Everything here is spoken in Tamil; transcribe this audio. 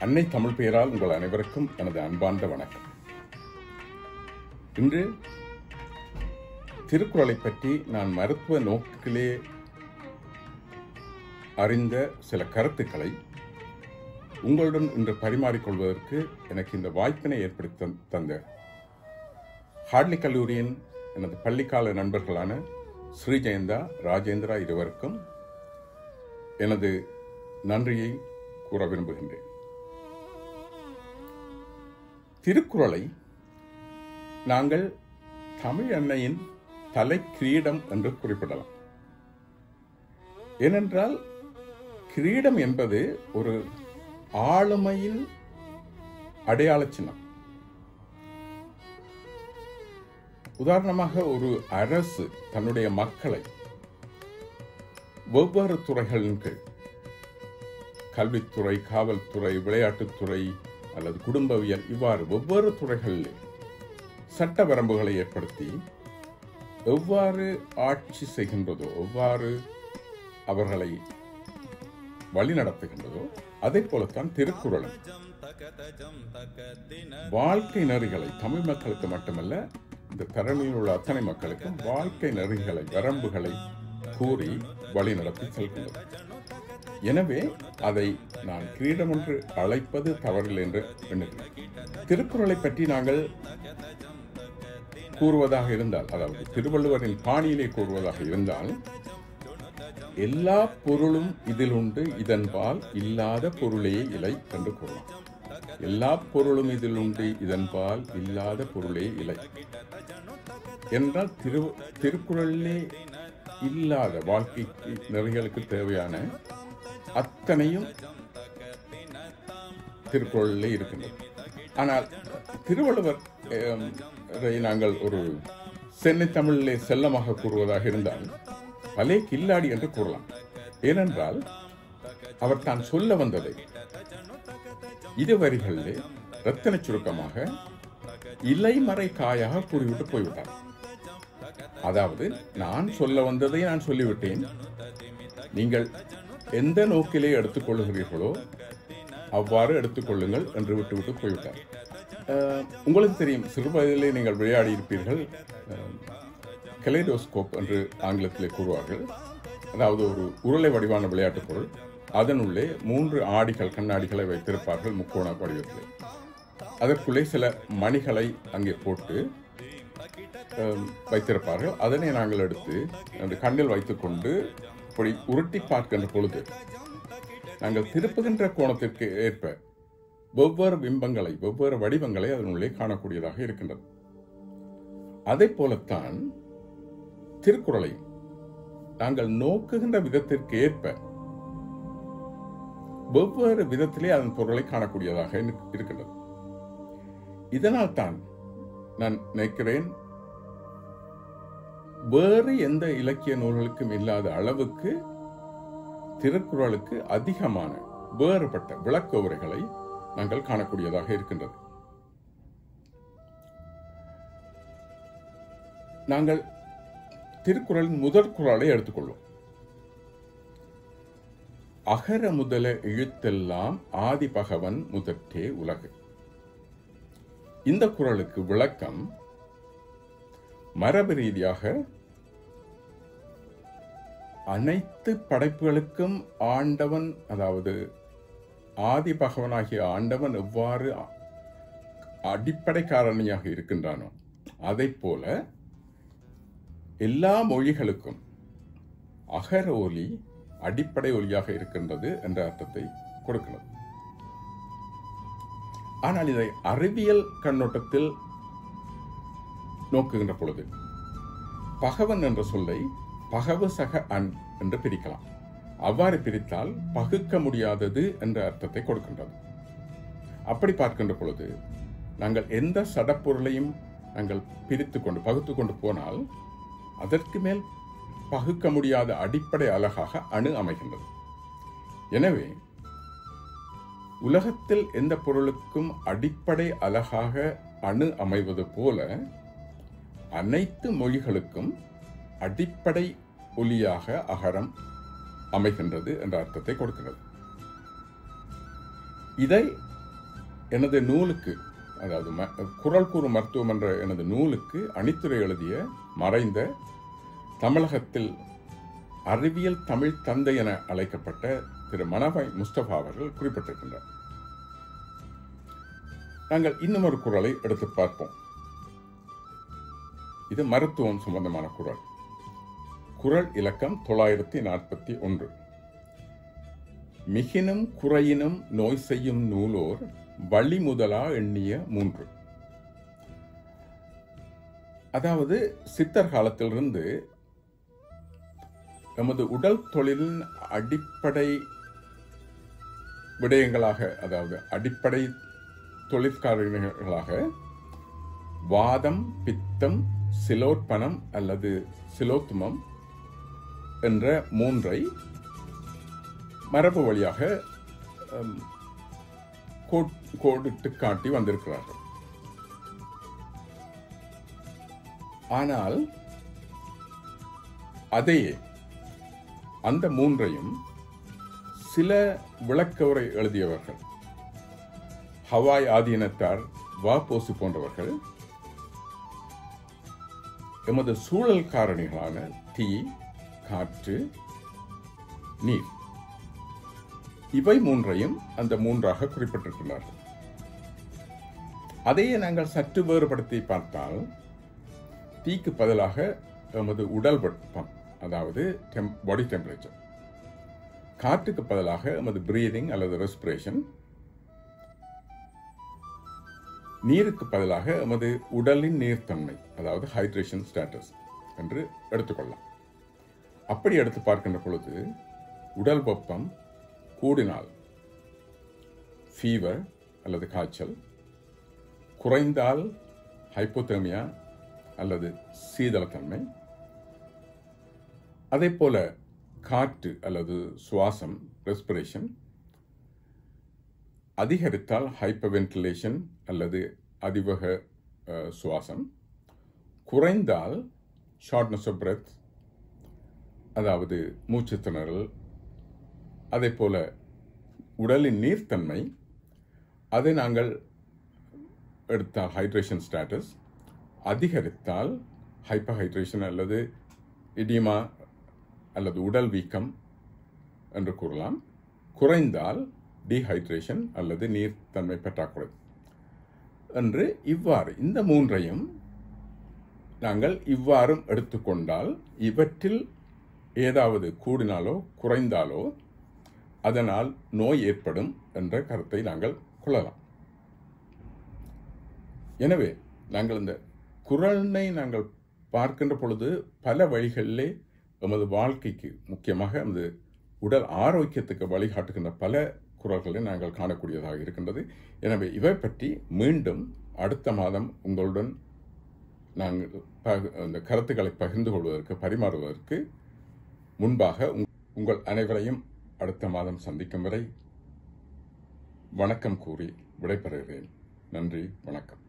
அன்னை தமிழ் பெயரால் உங்கள் அனைவருக்கும் எனது அன்பார்ந்த வணக்கம். இன்று திருக்குறளை பற்றி நான் மருத்துவ நோக்கிலே அறிந்த சில கருத்துக்களை உங்களுடன் இன்று பரிமாறிக்கொள்வதற்கு எனக்கு இந்த வாய்ப்பினை ஏற்படுத்தி தந்த ஹார்ட்லி கல்லூரியின் எனது பள்ளிக்கால நண்பர்களான ஸ்ரீஜெயந்தா, ராஜேந்திரா இருவருக்கும் எனது நன்றியை கூற விரும்புகின்றேன். திருக்குறளை நாங்கள் தமிழ் அன்னையின் தலை கிரீடம் என்று குறிப்பிடலாம். ஏனென்றால் கிரீடம் என்பது ஒரு ஆளுமையின் அடையாள சின்னம். உதாரணமாக ஒரு அரசு தன்னுடைய மக்களை வெவ்வேறு துறைகளின் கீழ், கல்வித்துறை, காவல்துறை, விளையாட்டுத்துறை அல்லது குடும்பவியல், இவ்வாறு வெவ்வேறு துறைகளில் சட்ட வரம்புகளை ஏற்படுத்தி எவ்வாறு ஆட்சி செய்கின்றதோ, எவ்வாறு அவர்களை வழிநடத்துகின்றதோ, அதை போலத்தான் திருக்குறளும் வாழ்க்கை நெறிகளை தமிழ் மக்களுக்கு மட்டுமல்ல, இந்த தரணியில் உள்ள அத்தனை மக்களுக்கும் வாழ்க்கை நெறிகளை, வரம்புகளை கூறி வழிநடத்தி செல்கின்றது. எனவே அதை நான் கிரீடம் என்று அழைப்பது தவறில்லை என்று எண்ணுகிறேன். திருக்குறளை பற்றி நாங்கள் கூறுவதாக இருந்தால், அதாவது திருவள்ளுவரின் பாணியிலே கூறுவதாக இருந்தால், எல்லா பொருளும் இதில் உண்டு, இதன்பால் இல்லாத பொருளே இலை என்று கூறலாம். எல்லா பொருளும் இதில் உண்டு, இதன்பால் இல்லாத பொருளே இலை என்றால் திருக்குறளிலே இல்லாத வாழ்க்கைக்கு நெறிகளுக்கு தேவையான அத்தனையும் திருக்குறளிலே இருக்கின்றது. ஆனால் திருவள்ளுவரை நாங்கள் ஒரு சென்னை தமிழிலே செல்லமாக கூறுவதாக இருந்தால் பலே கில்லாடி என்று கூறலாம். ஏனென்றால் அவர் தான் சொல்ல வந்ததை இரு வரிகளிலே ரத்தின சுருக்கமாக இலைமறை காயாக கூறிவிட்டு போய்விட்டார். அதாவது, நான் சொல்ல வந்ததை நான் சொல்லிவிட்டேன், நீங்கள் எந்த நோக்கிலே எடுத்துக்கொள்ளுகிறீர்களோ அவ்வாறு எடுத்துக்கொள்ளுங்கள் என்று விட்டுவிட்டு போய்விட்டார். உங்களுக்கு தெரியும், சிறு வயதிலே நீங்கள் விளையாடி இருப்பீர்கள். கெலைடோஸ்கோப் என்று ஆங்கிலத்திலே கூறுவார்கள். அதாவது ஒரு உருளை வடிவான விளையாட்டுப் பொருள், அதனுள்ளே 3 ஆடிகள், கண்ணாடிகளை வைத்திருப்பார்கள் முக்கோண வடிவத்திலே. அதற்குள்ளே சில மணிகளை அங்கே போட்டு வைத்திருப்பார்கள். அதனை நாங்கள் எடுத்து அந்த கண்ணில் வைத்துக்கொண்டு இப்படி உருட்டி பார்க்கின்ற பொழுது நாங்கள் திருப்புகின்ற கோணத்திற்கு ஏற்ப வெவ்வேறு பிம்பங்களை, வெவ்வேறு வடிவங்களை அதனுள்ளே காணக்கூடியதாக இருக்கின்றது. அதை போலத்தான் திருக்குறளை நாங்கள் நோக்குகின்ற விதத்திற்கு ஏற்ப வெவ்வேறு விதத்திலே அதன் பொருளை காணக்கூடியதாக இருக்கின்றது. இதனால் தான் நான் நினைக்கிறேன், வேறு எந்த இலக்கிய நூல்களுக்கும் இல்லாத அளவுக்கு திருக்குறளுக்கு அதிகமான வேறுபட்ட விளக்க உரைகளை நாங்கள் காணக்கூடியதாக இருக்கின்றது. நாங்கள் திருக்குறளின் முதற் குறளை எடுத்துக்கொள்வோம். அகர முதல எழுத்தெல்லாம் ஆதி பகவன் முதற்றே உலகு. இந்த குறளுக்கு விளக்கம் மரபு ரீதியாக அனைத்து படைப்புகளுக்கும் ஆண்டவன், அதாவது ஆதி பகவனாகிய ஆண்டவன் எவ்வாறு அடிப்படை காரணியாக இருக்கின்றானோ அதை போல எல்லா மொழிகளுக்கும் அகர ஒலி அடிப்படை ஒலியாக இருக்கின்றது என்ற அர்த்தத்தை கொடுக்கிறது. ஆனால் இதை அறிவியல் கண்ணோட்டத்தில் நோக்குகின்ற பொழுது பகவன் என்ற சொல்லை பகவு சக அன் என்று பிரிக்கலாம். அவ்வாறு பிரித்தால் பகுக்க முடியாதது என்ற அர்த்தத்தை கொடுக்கின்றது. அப்படி பார்க்கின்ற பொழுது நாங்கள் எந்த சடப்பொருளையும் நாங்கள் பிரித்து கொண்டு பகுத்து கொண்டு போனால் அதற்கு மேல் பகுக்க முடியாத அடிப்படை அலகாக அணு அமைகின்றது. எனவே உலகத்தில் எந்த பொருளுக்கும் அடிப்படை அலகாக அணு அமைவது போல அனைத்து மொழிகளுக்கும் அடிப்படை ஒலியாக அகரம் அமைகின்றது என்ற அர்த்தத்தை கொடுக்கிறது. இதை எனது நூலுக்கு, அதாவது குரல் கூறும் மருத்துவம் என்ற எனது நூலுக்கு அணித்துரை எழுதிய மறைந்த தமிழகத்தில் அறிவியல் தமிழ் தந்தை என அழைக்கப்பட்ட திரு மனபாய் முஸ்தபா அவர்கள் குறிப்பிட்டிருக்கின்றார். நாங்கள் இன்னும் ஒரு குறளை எடுத்து பார்ப்போம். இது மருத்துவம் சம்பந்தமான குறள். குறள் இலக்கம் 941. மிகினும் குறையினும் நோய் செய்யும் நூலோர் வழி முதலா எண்ணிய 3. அதாவது சித்தர் காலத்திலிருந்து நமது உடல் தொழிலின் அடிப்படை விடயங்களாக, அதாவது அடிப்படை தொழிற்காரர்களாக வாதம், பித்தம், சிலோத்பனம் அல்லது சிலோத்துமம் என்ற 3 மரபு வழியாக கோடிட்டு காட்டி வந்திருக்கிறார்கள். ஆனால் அதையே அந்த 3ஐயும் சில விளக்கவுரை எழுதியவர்கள், ஹவாய் ஆதீனத்தார், வ.பொ.சி. போன்றவர்கள் எமது சூழல் காரணிகளான தீ, காற்று, நீர், இவை 3ஐயும் அந்த 3ஆக குறிப்பிட்டிருக்கிறார்கள். அதையே நாங்கள் சற்று வேறுபடுத்தி பார்த்தால், தீக்கு பதிலாக எமது உடல் வெப்பம், அதாவது பாடி டெம்பரேச்சர், காற்றுக்கு பதிலாக எமது பிரீதிங் அல்லது ரெஸ்பிரேஷன், நீருக்கு பதிலாக எமது உடலின் நீர்த்தன்மை, அதாவது ஹைட்ரேஷன் ஸ்டேட்டஸ் என்று எடுத்துக்கொள்ளலாம். அப்படி எடுத்து பார்க்கின்ற பொழுது உடல் வெப்பம் கூடினால் ஃபீவர் அல்லது காய்ச்சல், குறைந்தால் ஹைப்போதெர்மியா அல்லது சீதளத்தன்மை, அதே போல காற்று அல்லது சுவாசம் ரெஸ்பிரேஷன் அதிகரித்தால் ஹைப்பர்வென்டிலேஷன் அல்லது அதிவேக சுவாசம், குறைந்தால் ஷார்ட்னஸ் ஆஃப் பிரெத், அதாவது மூச்சு திணறல், அதே போல உடலின் நீர்த்தன்மை, அதை நாங்கள் எடுத்தால் ஹைட்ரேஷன் ஸ்டேட்டஸ், அதிகரித்தால் ஹைப்பர்ஹைட்ரேஷன் அல்லது இடிமா அல்லது உடல் வீக்கம் என்று கூறலாம், குறைந்தால் டீஹைட்ரேஷன் அல்லது நீர்த்தன்மை பற்றாக்குறை என்று இவ்வாறு இந்த 3ஐயும் நாங்கள் இவ்வாறும் எடுத்துக்கொண்டால், இவற்றில் ஏதாவது கூடினாலோ குறைந்தாலோ அதனால் நோய் ஏற்படும் என்ற கருத்தை நாங்கள் கொள்ளலாம். எனவே நாங்கள் இந்த குறளை நாங்கள் பார்க்கின்ற பொழுது பல வழிகளிலே எமது வாழ்க்கைக்கு, முக்கியமாக எமது உடல் ஆரோக்கியத்துக்கு வழிகாட்டுகின்ற பல குறள்களை நாங்கள் காணக்கூடியதாக இருக்கின்றது. எனவே இவை பற்றி மீண்டும் அடுத்த மாதம் உங்களுடன் நாங்கள் இந்த கருத்துக்களை பகிர்ந்து கொள்வதற்கு, பரிமாறுவதற்கு முன்பாக உங்கள் அனைவரையும் அடுத்த மாதம் சந்திக்கும் வரை வணக்கம் கூறி விடைபெறுகிறேன். நன்றி, வணக்கம்.